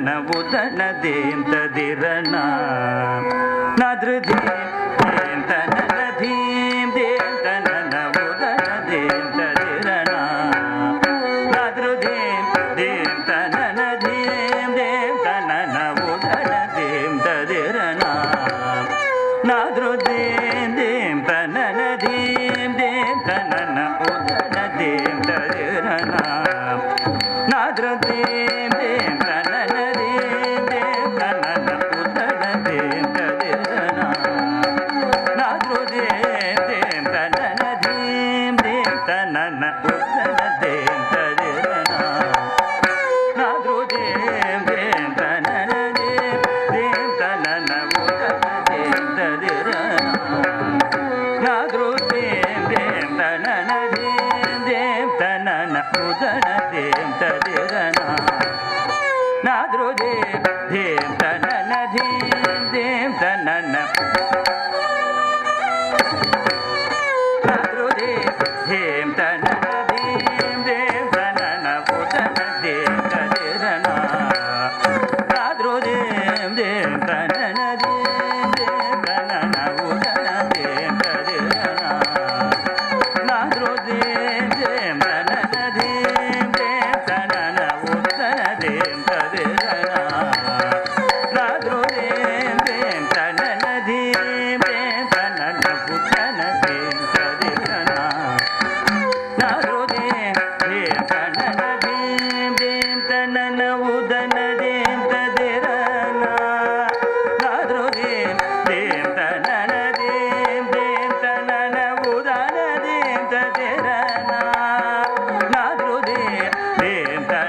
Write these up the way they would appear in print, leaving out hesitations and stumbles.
ತನನ ಉದನ ದೇಂ ತದಿರನ ನಾದ್ರು ದೇಂ ತನನ ಧೀಂ ದೇಂ ತನನ ಉದನ ದೇಂ ತದಿರನ ನಾದ್ರು ದೇಂ ದೇಂ ತನನ ಧೀಂ ದೇಂ ತನನ ಉದನ ದೇಂ ತದಿರನ ನಾದ್ರು ದೇಂ ದೇಂ ತನನ ಧೀಂ ದೇಂ ತನನ ಉದನ ದೇಂ ತದಿರನ ನಾದ್ರು ದೇಂ ದೇಂ ತನನ ಧೀಂ ದೇಂ ತನನ ಉದನ ದೇಂ ತದಿರನ ನಾದ್ರು ದೇಂ ದೇಂ ತನನ ಧೀಂ ದೇಂ ತನನ ಉದನ ದೇಂ ತದಿರನ ನಾದ್ರು ದೇಂ ದೇಂ ತನನ ಧೀಂ ದೇಂ ತನನ ಉದನ ದೇಂ ತದಿರನ ನಾದ್ರು ದೇಂ ದೇಂ ತನನ ಧೀಂ ದೇಂ ತನನ ಉದನ ದೇಂ ತದಿರನ ನಾದ್ರು ದೇಂ ದೇಂ ತನನ ಧೀಂ ದೇಂ ತನನ ನಾದ್ರು ದೇಂ ದೇಂ ತನನ ಧೀಂ ದೇಂ ತನನ ಉದನ ದೇಂ ತದಿರನ ನಾದ್ರು ದೇಂ ದೇಂ ತನನ ಧೀಂ ದೇಂ ತನನ ಉದನ ದೇಂ ತದಿರನ ನಾದ್ರು ದೇಂ ದೇಂ ತನನ ಧೀಂ ದೇಂ ತನನ ಉದನ ದೇಂ ತದಿರನ ನಾದ್ರು ದೇಂ ದೇಂ ತನನ ಧೀಂ ದೇಂ ತನನ ಉದನ ದೇಂ ತದಿರನ ನಾದ್ರು ದೇಂ ದೇಂ ತನನ ಧೀಂ ದೇಂ ತನನ ಉದನ ದೇಂ ತದಿರನ ನಾದ್ರು ದೇಂ ದೇಂ ತನನ ಧೀಂ ದೇಂ ತನನ ಉದನ ದೇಂ ತದಿರನ ನಾದ್ರು ದೇಂ ದೇಂ ತನನ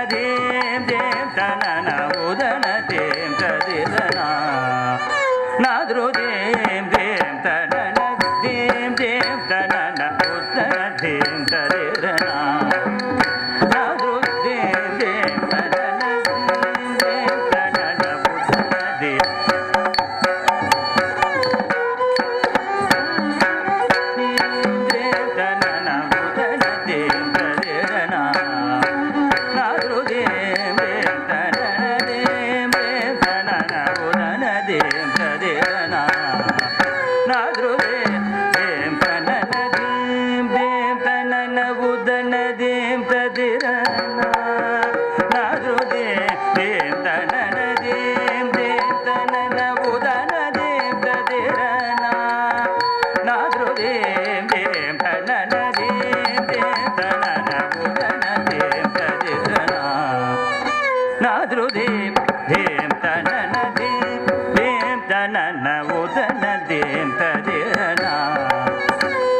ಧೀಂ ದೇಂ ತನನ ಉದನ ದೇಂ ತದಿರನ ನಾದ್ರು ದೇಂ ದೇಂ ತನನ ಧೀಂ ದೇಂ ತನನ ಉದನ ದೇಂ ತದಿರನ ನಾದ್ರು ದೇಂ ದೇಂ ತನನ ಧೀಂ ದೇಂ ತನನ ಉದನ ದೇಂ ತನನ ಉದನ ದೇಂ ತದಿರನ ನಾದ್ರು ದೇಂ ದೇಂ ತನನ ಧೀಂ ದೇಂ ತನನ ಉದನ ದೇಂ ತದಿರನ ನಾದ್ರು ದೇಂ ದೇಂ ತನನ ಧೀಂ ದೇಂ ತನನ ಉದನ ದೇಂ ತದಿರನ ನಾದ್ರು ದೇಂ ದೇಂ ತನನ ಧೀಂ ದೇಂ ತನನ ಉದನ ದೇಂ ತದಿರನ ನಾದ್ರು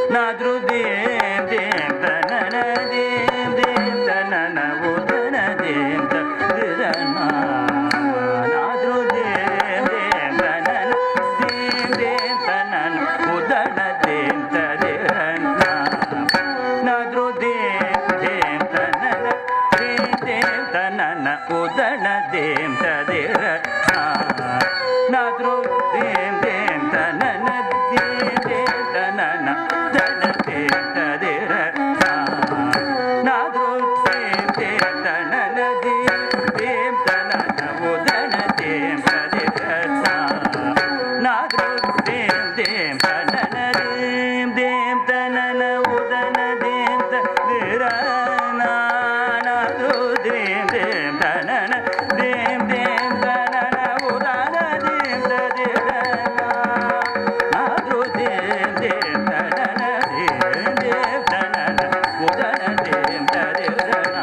ದೇಂ ದೇಂ ತನನ ಧೀಂ ದೇಂ ತನನ ಉದನ ದೇಂ ತದಿರನ ನಾದ್ರು ದೇಂ ದೇಂ ತನನ ಧೀಂ ದೇಂ ತನನ ಉದನ ದೇಂ ತದಿರನ ನಾದ್ರು ದೇಂ ದೇಂ ತನನ ಧೀಂ ದೇಂ ತನನ ಉದನ ದೇಂ ತದಿರನ ನಾದ್ರು ದೇಂ ದೇಂ ತನನ ಧೀಂ ದೇಂ ತನನ ಉದನ ದೇಂ ತದಿರನ ನಾದ್ರು ದೇಂ ದೇಂ ತನನ ಧೀಂ ದೇಂ ತನನ ಉದನ ದೇಂ ತದಿರನ ನಾದ್ರು ದೇಂ ದೇಂ ತನನ ಧೀಂ ದೇಂ ತನನ ಉದನ ದೇಂ ತದಿರನ ನಾದ್ರು ದೇಂ ದೇಂ ತನನ ಧೀಂ ದೇಂ ತನನ ಉದನ ದೇಂ ತದಿರನ ನಾದ್ರು ದೇಂ ದೇಂ ತನನ ಧೀಂ ದೇಂ ತನನ ಉದನ ದೇಂ ತದಿರನ ನಾದ್ರು ದೇಂ ದೇಂ ತನನ ಧೀಂ ದೇಂ ತನನ ಉದನ ದೇಂ ತದಿರನ ನಾದ್ರು ದೇಂ ದೇಂ ತನನ ಧೀಂ ದೇಂ ತನನ ಉದನ ದೇಂ ತದಿರನ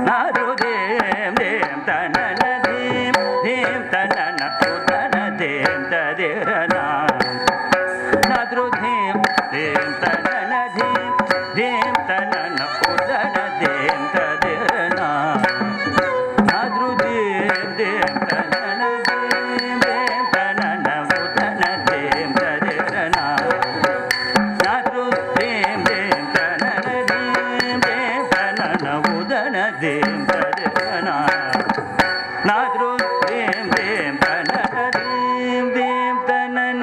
ನಾದ್ರು ದೇಂ ದೇಂ ತನನ ಧೀಂ ದೇಂ ತನನ ಉದನ ದೇಂ ತದಿರನ ನಾದ್ರು ದೇಂ ದೇಂ ತನನ ಧೀಂ ದೇಂ ತನನ ಉದನ ದೇಂ ತದಿರನ ನಾದ್ರು ದೇಂ ದೇಂ ತನನ ಧೀಂ ದೇಂ ತನನ ಉದನ ದೇಂ ತದಿರನ ನಾದ್ರು ದೇಂ ದೇಂ ತನನ ಧೀಂ ದೇಂ ತನನ ಉದನ ದೇಂ ತದಿರನ ನಾದ್ರು ದೇಂ ದೇಂ ತನನ ಧೀಂ ದೇಂ ತನನ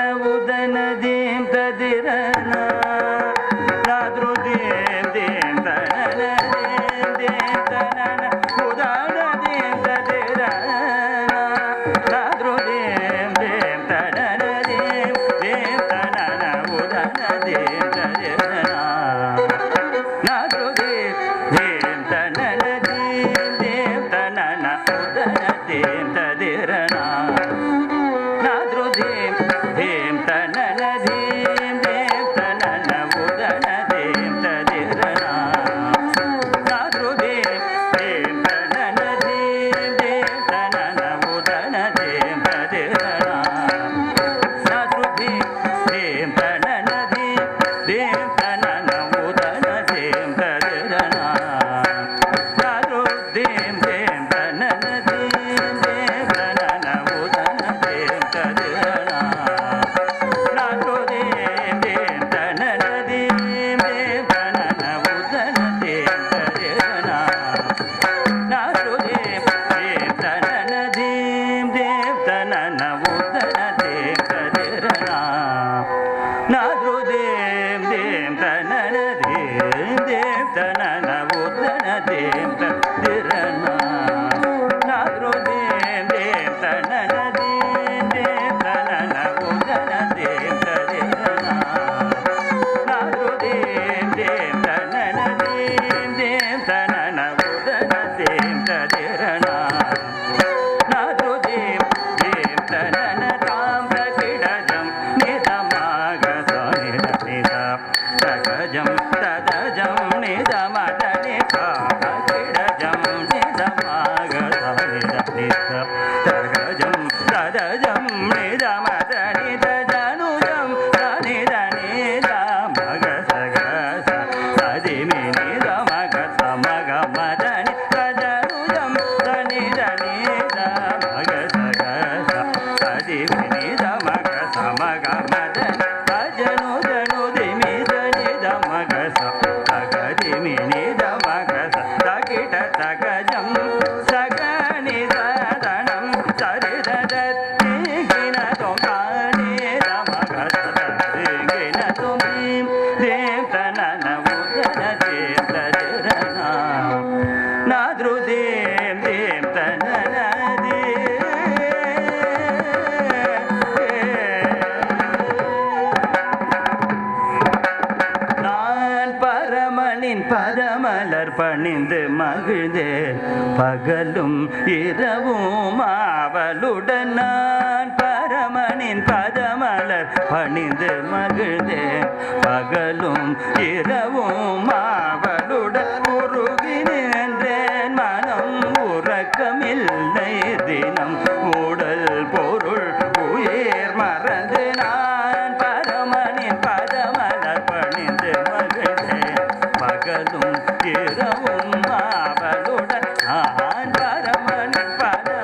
பதமலர் பணிந்து மகிழ்ந்தேன் பகலும் இரவும் ஆவலுடன் நான் பரமனின் பதமலர் பணிந்து மகிழ்ந்தேன் பகலும் இரவும் ஆவலுடன் உருகி நின்றேன் மனம் உறக்கமில்லை தினம் உடல் பொருள் உயிர் மறந்து நான் பரமனின் பதமலர் பணிந்து மகிழ்ந்தேன் பகலும் இரவும் ஆவலுடன் நான் பரமனின் பதமலர்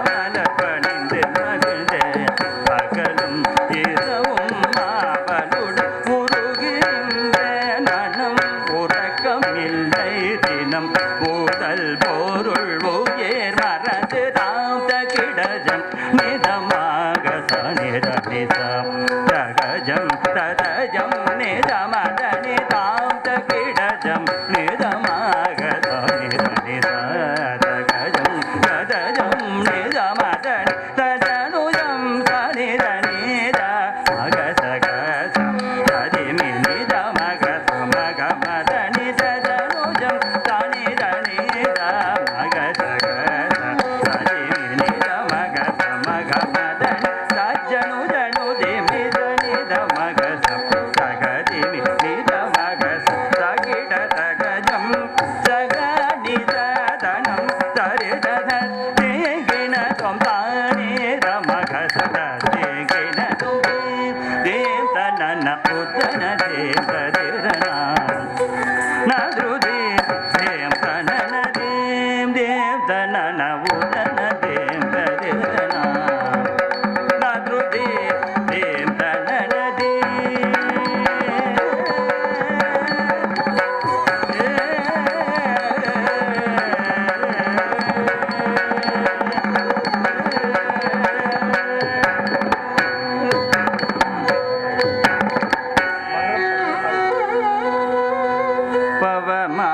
பணிந்து மகிழ்ந்தேன் பகலும் இரவும் ஆவலுடன் உருகின்றேன் மனம் உறக்கம் இல்லை தினம் உடல் பொருள் உயிர் மறந்து தாம் தகிடஜம் நிதமாக சனிதனிசம் தகஜம் ததஜம் நிதமதனி தாம் தகிடஜம் நிதமாக சனிதனிச தகஜம் ததஜம் நிதமதனி ததனுஜம் சனிதனித மகசகச ததிமி நிதமக சமகமதனி ததனுஜம் சனிதனித மகசகச ததிமி நிதமக சமகமதனி சஜ்ஜனுஜனு திமிதனித மகச சகதிமி நிதமக சகிட தகஜம் சகநிதனம் தரிதன தேகின தொம் தானித மகச தேகின தொம் தேம் தனன உத்தன தேம் தரிதனா நதுதே தேம் தனன தேம் தேம் தனன உத்தன தேம் தரிதனா நதுதே தேம் தனன பவமா